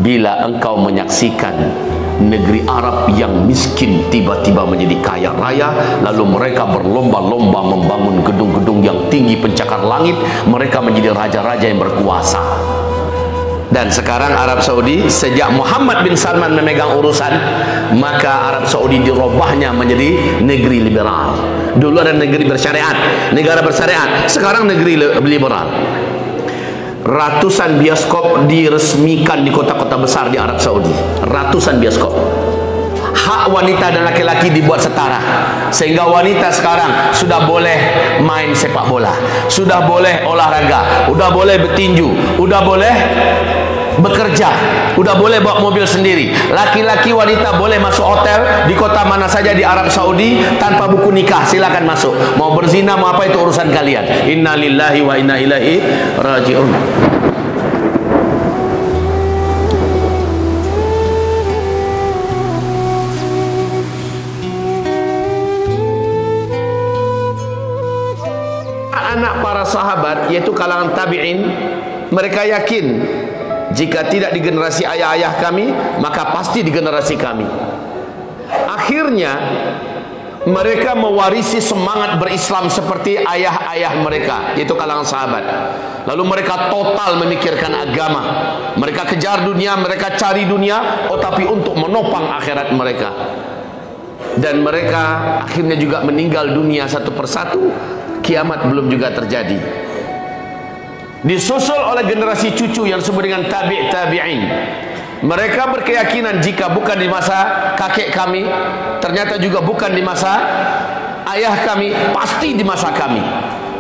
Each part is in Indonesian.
bila engkau menyaksikan negeri Arab yang miskin tiba-tiba menjadi kaya raya, lalu mereka berlomba-lomba membangun gedung-gedung yang tinggi pencakar langit, mereka menjadi raja-raja yang berkuasa. Dan sekarang Arab Saudi, sejak Muhammad bin Salman memegang urusan, maka Arab Saudi dirubahnya menjadi negeri liberal. Dulu ada negeri bersyariat, negara bersyariat, sekarang negeri liberal. Ratusan bioskop diresmikan di kota-kota besar di Arab Saudi. Ratusan bioskop. Hak wanita dan laki-laki dibuat setara, sehingga wanita sekarang sudah boleh main sepak bola, sudah boleh olahraga, sudah boleh bertinju, sudah boleh bekerja, sudah boleh bawa mobil sendiri. Laki-laki wanita boleh masuk hotel di kota mana saja di Arab Saudi tanpa buku nikah, silakan masuk. Mau berzina mau apa itu urusan kalian. Inna lillahi wa inna ilaihi raji'un. Anak para sahabat, yaitu kalangan tabi'in, mereka yakin jika tidak di generasi ayah-ayah kami, maka pasti di generasi kami. Akhirnya mereka mewarisi semangat berislam seperti ayah-ayah mereka, yaitu kalangan sahabat. Lalu mereka total memikirkan agama. Mereka kejar dunia, mereka cari dunia, tapi untuk menopang akhirat mereka. Dan mereka akhirnya juga meninggal dunia satu persatu. Kiamat belum juga terjadi. Disusul oleh generasi cucu yang disebut dengan tabi'in. Mereka berkeyakinan jika bukan di masa kakek kami, ternyata juga bukan di masa ayah kami, pasti di masa kami.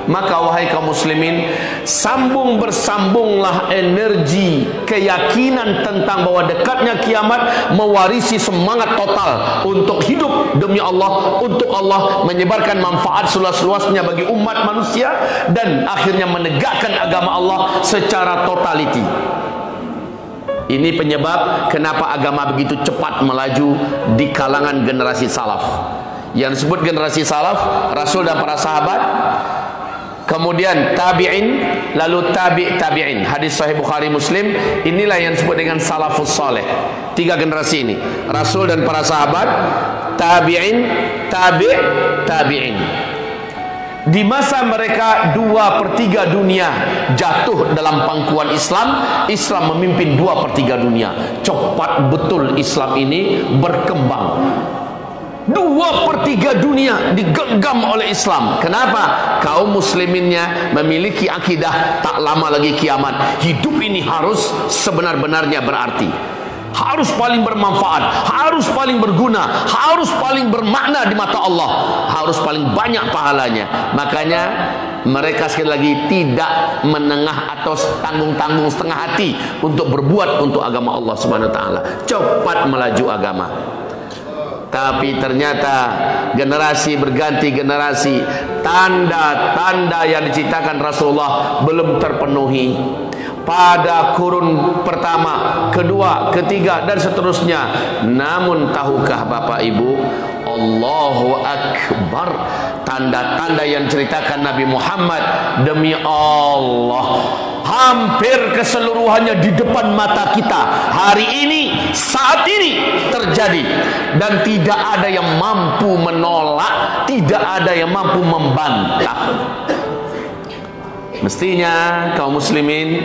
Maka wahai kaum muslimin, sambung bersambunglah energi keyakinan tentang bahwa dekatnya kiamat, mewarisi semangat total untuk hidup demi Allah, untuk Allah, menyebarkan manfaat seluas-luasnya bagi umat manusia, dan akhirnya menegakkan agama Allah secara totality. Ini penyebab kenapa agama begitu cepat melaju di kalangan generasi salaf. Yang disebut generasi salaf, Rasul dan para sahabat, kemudian tabi'in, lalu tabi'in. Hadis sahih Bukhari Muslim, inilah yang disebut dengan salafus saleh. Tiga generasi ini, Rasul dan para sahabat, tabi'in, tabi'in. Di masa mereka 2/3 dunia jatuh dalam pangkuan Islam, Islam memimpin 2/3 dunia. Cepat betul Islam ini berkembang. 2/3 dunia digenggam oleh Islam. Kenapa? Kaum musliminnya memiliki akidah tak lama lagi kiamat. Hidup ini harus sebenar-benarnya berarti, harus paling bermanfaat, harus paling berguna, harus paling bermakna di mata Allah, harus paling banyak pahalanya. Makanya mereka sekali lagi tidak menengah atau tanggung-tanggung setengah hati untuk berbuat untuk agama Allah Subhanahu wa taala. Cepat melaju agama. Tapi ternyata generasi berganti generasi, tanda-tanda yang diceritakan Rasulullah belum terpenuhi. Pada kurun pertama, kedua, ketiga, dan seterusnya. Namun tahukah Bapak Ibu, Allahu Akbar, tanda-tanda yang ceritakan Nabi Muhammad, demi Allah, hampir keseluruhannya di depan mata kita hari ini, saat ini terjadi, dan tidak ada yang mampu menolak, tidak ada yang mampu membantah. Mestinya kaum muslimin,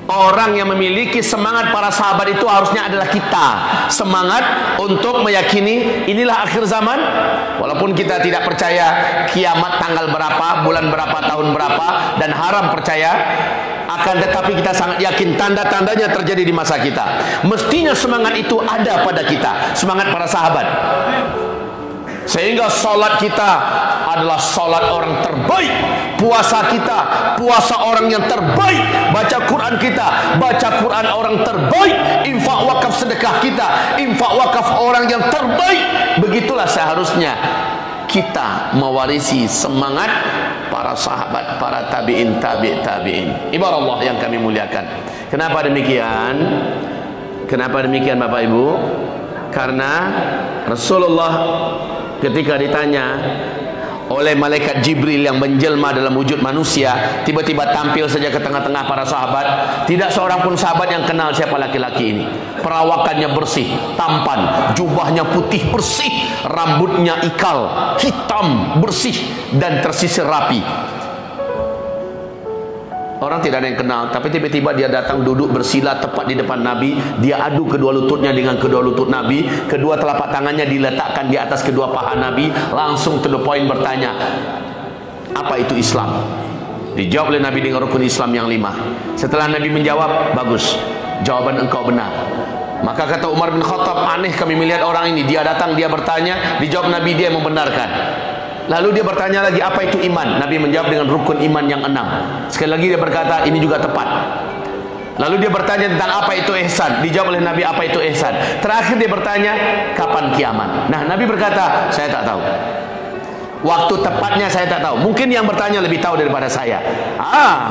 orang yang memiliki semangat para sahabat itu harusnya adalah kita. Semangat untuk meyakini inilah akhir zaman. Walaupun kita tidak percaya kiamat tanggal berapa, bulan berapa, tahun berapa, dan haram percaya, akan tetapi kita sangat yakin tanda-tandanya terjadi di masa kita. Mestinya semangat itu ada pada kita, semangat para sahabat. Sehingga salat kita adalah salat orang terbaik, puasa kita puasa orang yang terbaik, baca Quran kita baca Quran orang terbaik, infak wakaf sedekah kita infak wakaf orang yang terbaik. Begitulah seharusnya kita mewarisi semangat para sahabat, para tabi'in, tabi'in. Ibarat Allah yang kami muliakan. Kenapa demikian? Kenapa demikian Bapak Ibu? Karena Rasulullah ketika ditanya oleh malaikat Jibril yang menjelma dalam wujud manusia, tiba-tiba tampil saja ke tengah-tengah para sahabat. Tidak seorang pun sahabat yang kenal siapa laki-laki ini. Perawakannya bersih, tampan, jubahnya putih bersih, rambutnya ikal, hitam, bersih dan tersisir rapi. Orang tidak ada yang kenal, tapi tiba-tiba dia datang duduk bersila tepat di depan Nabi. Dia adu kedua lututnya dengan kedua lutut Nabi. Kedua telapak tangannya diletakkan di atas kedua paha Nabi. Langsung to the point bertanya, apa itu Islam? Dijawab oleh Nabi dengan rukun Islam yang 5. Setelah Nabi menjawab, bagus, jawaban engkau benar. Maka kata Umar bin Khattab, aneh kami melihat orang ini. Dia datang, dia bertanya, dijawab Nabi, dia membenarkan. Lalu dia bertanya lagi, apa itu iman? Nabi menjawab dengan rukun iman yang 6. Sekali lagi dia berkata, ini juga tepat. Lalu dia bertanya tentang apa itu ihsan. Dijawab oleh Nabi, apa itu ihsan. Terakhir dia bertanya, kapan kiamat? Nah, Nabi berkata, saya tak tahu. Waktu tepatnya saya tak tahu. Mungkin yang bertanya lebih tahu daripada saya.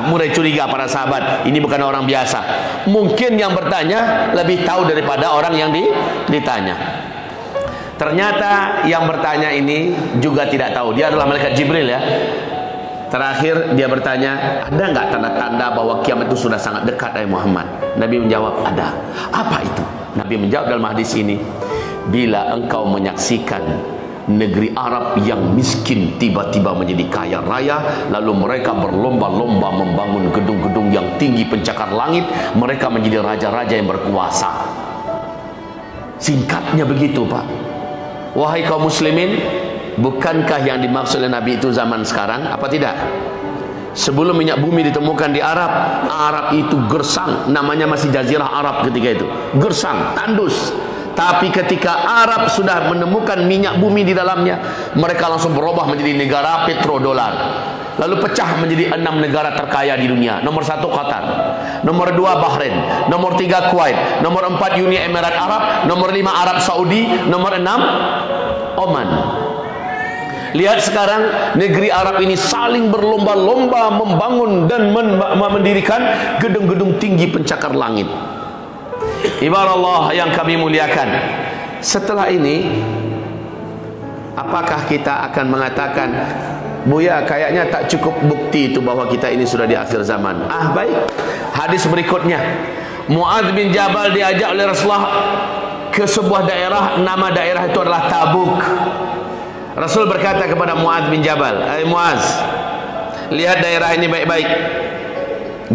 Mulai curiga para sahabat, ini bukan orang biasa. Mungkin yang bertanya lebih tahu daripada orang yang ditanya. Ternyata yang bertanya ini juga tidak tahu. Dia adalah malaikat Jibril ya. Terakhir dia bertanya, ada nggak tanda-tanda bahwa kiamat itu sudah sangat dekat, Muhammad? Nabi menjawab, ada. Apa itu? Nabi menjawab dalam hadis ini, bila engkau menyaksikan negeri Arab yang miskin tiba-tiba menjadi kaya raya, lalu mereka berlomba-lomba membangun gedung-gedung yang tinggi pencakar langit, mereka menjadi raja-raja yang berkuasa. Singkatnya begitu, Pak. Wahai kaum muslimin, bukankah yang dimaksud oleh Nabi itu zaman sekarang? Apa tidak? Sebelum minyak bumi ditemukan di Arab, Arab itu gersang. Namanya masih Jazirah Arab ketika itu. Gersang, tandus. Tapi ketika Arab sudah menemukan minyak bumi di dalamnya, mereka langsung berubah menjadi negara petrodolar. Lalu pecah menjadi 6 negara terkaya di dunia. Nomor 1 Qatar, nomor 2 Bahrain, nomor 3 Kuwait, nomor 4 Uni Emirat Arab, nomor 5 Arab Saudi, nomor 6 Oman. Lihat sekarang negeri Arab ini saling berlomba-lomba membangun dan mendirikan gedung-gedung tinggi pencakar langit. Ibarat Allah yang kami muliakan, setelah ini apakah kita akan mengatakan, Buya, kayaknya tak cukup bukti itu bahwa kita ini sudah di akhir zaman? Baik. Hadis berikutnya, Muadz bin Jabal diajak oleh Rasulullah ke sebuah daerah, nama daerah itu adalah Tabuk. Rasul berkata kepada Muadz bin Jabal, Muadz, lihat daerah ini baik-baik.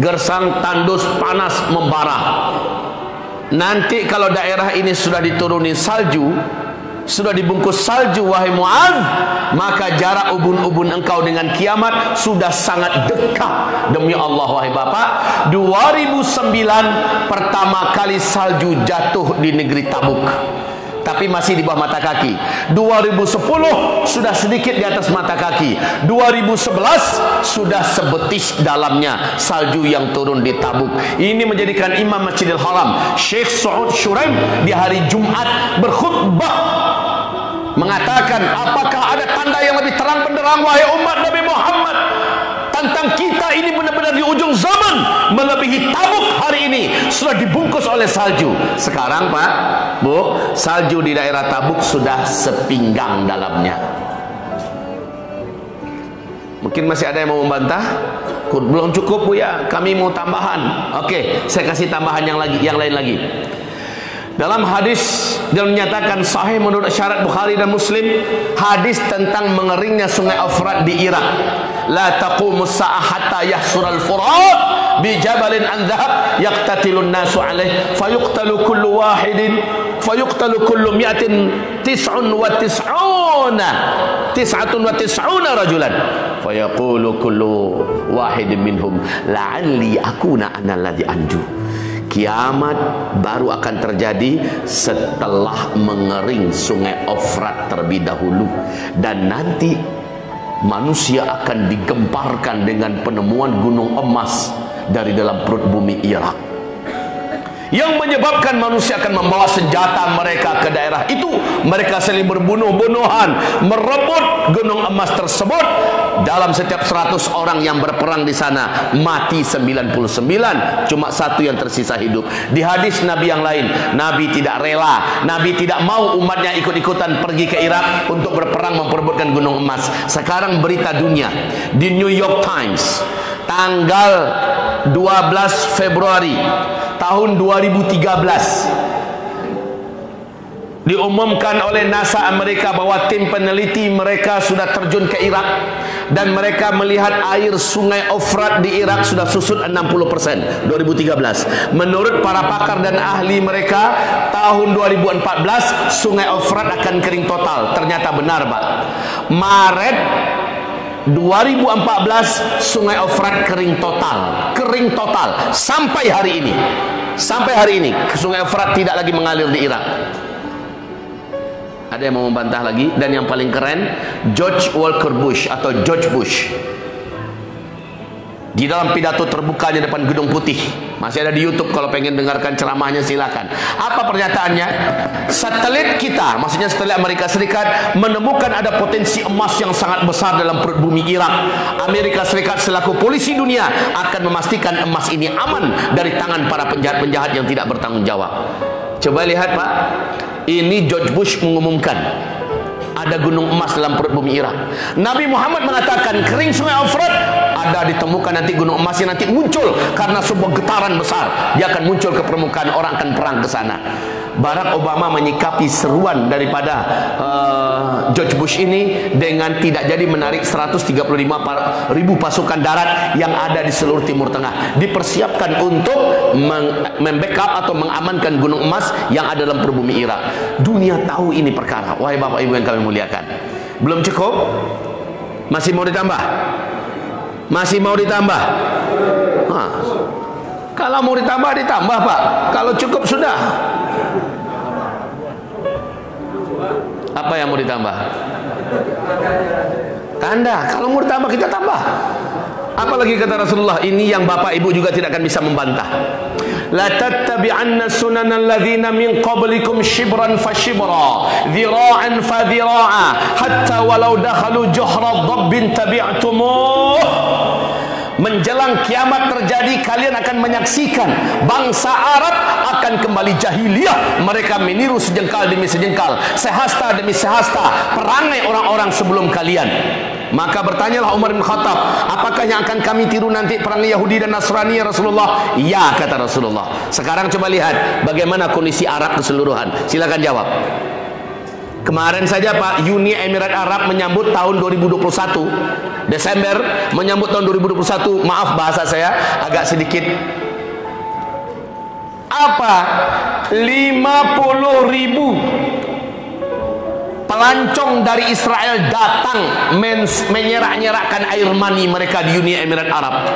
Gersang, tandus, panas, membara. Nanti kalau daerah ini sudah dituruni salju, sudah dibungkus salju, wahai Muadz, maka jarak ubun-ubun engkau dengan kiamat sudah sangat dekat. Demi Allah, wahai Bapak, 2009 pertama kali salju jatuh di negeri Tabuk, tapi masih di bawah mata kaki. 2010 sudah sedikit di atas mata kaki. 2011 sudah sebetis dalamnya salju yang turun di Tabuk. Ini menjadikan Imam Masjidil Haram Syekh Saud Shuraim di hari Jumat berkhutbah mengatakan, apakah ada tanda yang lebih terang benderang wahai umat Nabi Muhammad tentang kita ini benar-benar di ujung zaman, melebihi Tabuk hari ini sudah dibungkus oleh salju. Sekarang Pak, Bu, salju di daerah Tabuk sudah sepinggang dalamnya. Mungkin masih ada yang mau membantah? Belum cukup, Bu ya, kami mau tambahan. Oke, saya kasih tambahan yang lain lagi. Dalam hadis dia menyatakan sahih menurut syarat Bukhari dan Muslim, hadis tentang mengeringnya sungai Efrat di Irak. La taqumus sa'ah hatta yahsura al-Furat bi jabalin an dhahab yaqtatilun nasu alaih fayuqtalu kullu wahidin fayuqtalu kullu mi'atin tis'un wa tis'una rajulan fayaqulu kullu wahidin minhum la'alli akuna ana alladhi anju. Kiamat baru akan terjadi setelah mengering sungai Efrat terlebih dahulu, dan nanti manusia akan digemparkan dengan penemuan gunung emas dari dalam perut bumi Irak. yang menyebabkan manusia akan membawa senjata mereka ke daerah itu. Mereka saling berbunuh-bunuhan, merebut gunung emas tersebut. Dalam setiap 100 orang yang berperang di sana, mati 99, cuma satu yang tersisa hidup. Di hadis Nabi yang lain, Nabi tidak rela, Nabi tidak mau umatnya ikut-ikutan pergi ke Irak untuk berperang memperebutkan gunung emas. Sekarang berita dunia di New York Times, tanggal 12 Februari tahun 2013, diumumkan oleh NASA Amerika bahwa tim peneliti mereka sudah terjun ke Irak dan mereka melihat air sungai Ofrat di Irak sudah susut 60% 2013. Menurut para pakar dan ahli mereka, tahun 2014 sungai Ofrat akan kering total. Ternyata benar, Pak. Maret 2014 sungai Ofrat kering total sampai hari ini. Sampai hari ini sungai Ofrat tidak lagi mengalir di Irak. Ada yang mau membantah lagi? Dan yang paling keren, George Walker Bush atau George Bush, di dalam pidato terbukanya depan Gedung Putih, masih ada di YouTube, kalau pengen dengarkan ceramahnya silakan. Apa pernyataannya? Satelit kita, maksudnya satelit Amerika Serikat, menemukan ada potensi emas yang sangat besar dalam perut bumi Irak. Amerika Serikat selaku polisi dunia akan memastikan emas ini aman dari tangan para penjahat-penjahat yang tidak bertanggung jawab. Coba lihat, Pak. Ini George Bush mengumumkan ada gunung emas dalam perut bumi Irak. Nabi Muhammad mengatakan kering sungai Ofrat, ada ditemukan nanti gunung emasnya nanti muncul karena sebuah getaran besar. Dia akan muncul ke permukaan, orang akan perang ke sana. Barack Obama menyikapi seruan daripada George Bush ini dengan tidak jadi menarik 135.000 pasukan darat yang ada di seluruh Timur Tengah. Dipersiapkan untuk membackup atau mengamankan gunung emas yang ada dalam perut bumi Irak. Dunia tahu ini perkara. Wahai Bapak Ibu yang kami muliakan, belum cukup? Masih mau ditambah? Masih mau ditambah? Kalau mau ditambah, ditambah, Pak. Kalau cukup sudah. Apa yang mau ditambah? Tanda. Kalau mau ditambah, kita tambah. Apalagi kata Rasulullah, ini yang Bapak Ibu juga tidak akan bisa membantah. La tattabi'anna sunanal ladzina min qablikum shibran fa shibra, dhira'an fa dhira'a, hatta walau dakhalu juhra dhabbin tabi'tumuh. Menjelang kiamat terjadi, kalian akan menyaksikan bangsa Arab akan kembali jahiliyah. Mereka meniru sejengkal demi sejengkal, sehasta demi sehasta perangai orang-orang sebelum kalian. Maka bertanyalah Umar bin Khattab, apakah yang akan kami tiru nanti perangai Yahudi dan Nasrani ya Rasulullah? Ya, kata Rasulullah. Sekarang coba lihat bagaimana kondisi Arab keseluruhan. Silakan jawab. Kemarin saja Pak, Uni Emirat Arab menyambut tahun 2021, Desember menyambut tahun 2021. Maaf bahasa saya agak sedikit apa, 50.000 pelancong dari Israel datang menyerak-nyerakkan air mani mereka di Uni Emirat Arab.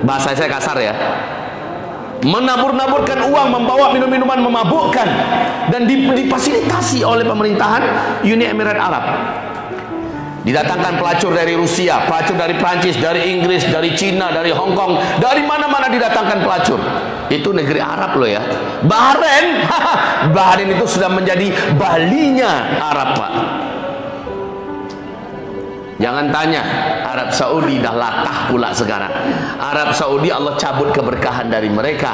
Bahasa saya kasar ya. Menabur-naburkan uang, membawa minum-minuman memabukkan, dan difasilitasi oleh pemerintahan Uni Emirat Arab. Didatangkan pelacur dari Rusia, pelacur dari Prancis, dari Inggris, dari Cina, dari Hong Kong, dari mana-mana didatangkan pelacur. Itu negeri Arab loh ya. Bahrain, Bahrain itu sudah menjadi Balinya Arab, Pak. Jangan tanya, Arab Saudi dah latah pula sekarang. Arab Saudi Allah cabut keberkahan dari mereka.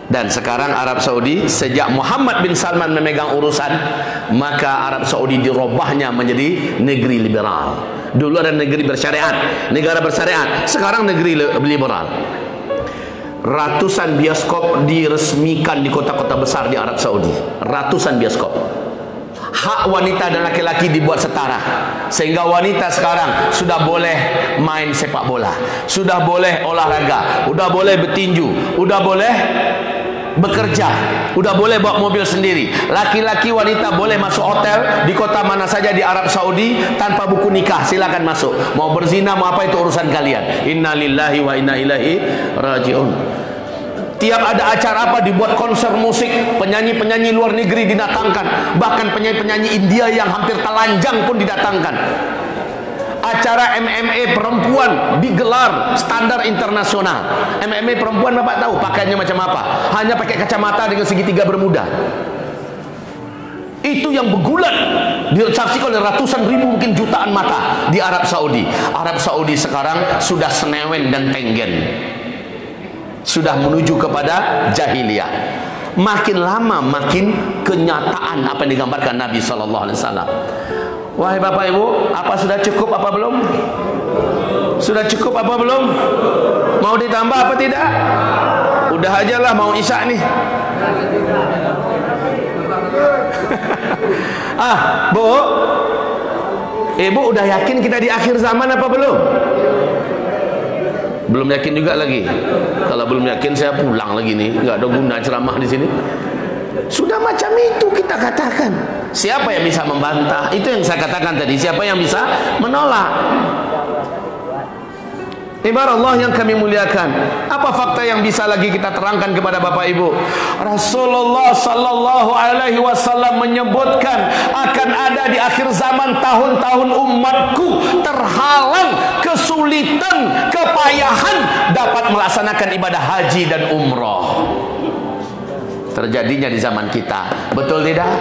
Dan sekarang Arab Saudi sejak Muhammad bin Salman memegang urusan, maka Arab Saudi dirubahnya menjadi negeri liberal. Dulu ada negeri bersyariat, negara bersyariat, sekarang negeri liberal. Ratusan bioskop diresmikan di kota-kota besar di Arab Saudi. Ratusan bioskop. Hak wanita dan laki-laki dibuat setara, sehingga wanita sekarang sudah boleh main sepak bola, sudah boleh olahraga, sudah boleh bertinju, sudah boleh bekerja, sudah boleh bawa mobil sendiri. Laki-laki wanita boleh masuk hotel di kota mana saja di Arab Saudi tanpa buku nikah, silakan masuk. Mau berzina mau apa itu urusan kalian. Inna lillahi wa inna ilaihi raji'un. Tiap ada acara apa dibuat konser musik, penyanyi-penyanyi luar negeri didatangkan, bahkan penyanyi-penyanyi India yang hampir telanjang pun didatangkan. acara MMA perempuan digelar standar internasional. MMA perempuan Bapak tahu pakaiannya macam apa? Hanya pakai kacamata dengan segitiga bermuda. Itu yang bergulat disaksikan oleh ratusan ribu, mungkin jutaan mata di Arab Saudi. Arab Saudi sekarang sudah senewen dan tenggen, sudah menuju kepada jahiliyah. Makin lama makin kenyataan apa yang digambarkan Nabi Sallallahu Alaihi Wasallam. Wahai Bapak Ibu, apa sudah cukup apa belum? Sudah cukup apa belum? Mau ditambah apa tidak? Udah aja lah, mau isya nih. Bu, Ibu udah yakin kita di akhir zaman apa belum? Belum yakin juga lagi. Kalau belum yakin saya pulang lagi nih, nggak ada guna ceramah di sini. Sudah macam itu kita katakan. Siapa yang bisa membantah? Itu yang saya katakan tadi. Siapa yang bisa menolak? Ibarat Allah yang kami muliakan, apa fakta yang bisa lagi kita terangkan kepada Bapak Ibu? Rasulullah Sallallahu Alaihi Wasallam menyebutkan akan ada di akhir zaman tahun-tahun umatku terhalang, kesulitan, kepayahan dapat melaksanakan ibadah haji dan umroh. Terjadinya di zaman kita, betul tidak?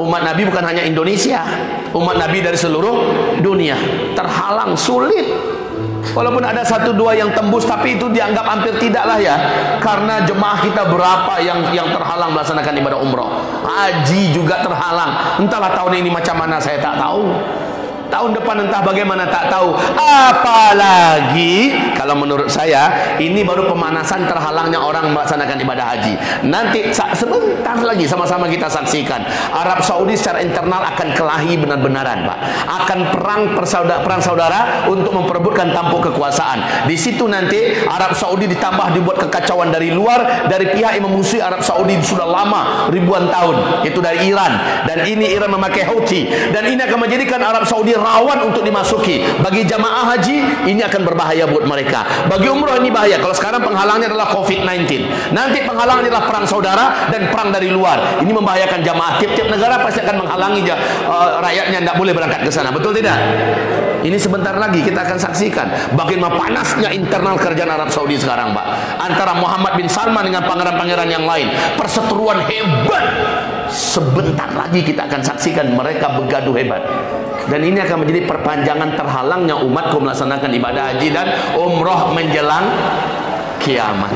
Umat Nabi bukan hanya Indonesia, umat Nabi dari seluruh dunia terhalang, sulit. Walaupun ada satu dua yang tembus, tapi itu dianggap hampir tidaklah ya, karena jemaah kita berapa yang terhalang melaksanakan ibadah umroh. Haji juga terhalang. Entahlah tahun ini macam mana saya tak tahu. Tahun depan entah bagaimana tak tahu. Apalagi kalau menurut saya ini baru pemanasan terhalangnya orang melaksanakan ibadah haji. Nanti sebentar lagi sama-sama kita saksikan Arab Saudi secara internal akan kelahi benar-benaran, Pak. Akan perang saudara untuk memperebutkan tampuk kekuasaan. Di situ nanti Arab Saudi ditambah dibuat kekacauan dari luar, dari pihak yang memusuhi Arab Saudi sudah lama, ribuan tahun, itu dari Iran. Dan ini Iran memakai Houthi, dan ini akan menjadikan Arab Saudi rawan untuk dimasuki. Bagi jamaah haji ini akan berbahaya buat mereka. Bagi umroh ini bahaya. Kalau sekarang penghalangnya adalah COVID-19, nanti penghalangnya adalah perang saudara dan perang dari luar. Ini membahayakan jamaah. Tiap-tiap negara pasti akan menghalangi rakyatnya, tidak boleh berangkat ke sana. Betul tidak? Ini sebentar lagi kita akan saksikan bagaimana panasnya internal kerajaan Arab Saudi sekarang, Pak. Antara Muhammad bin Salman dengan pangeran-pangeran yang lain, perseteruan hebat. Sebentar lagi kita akan saksikan mereka bergaduh hebat. Dan ini akan menjadi perpanjangan terhalangnya umatku melaksanakan ibadah haji dan umroh menjelang kiamat.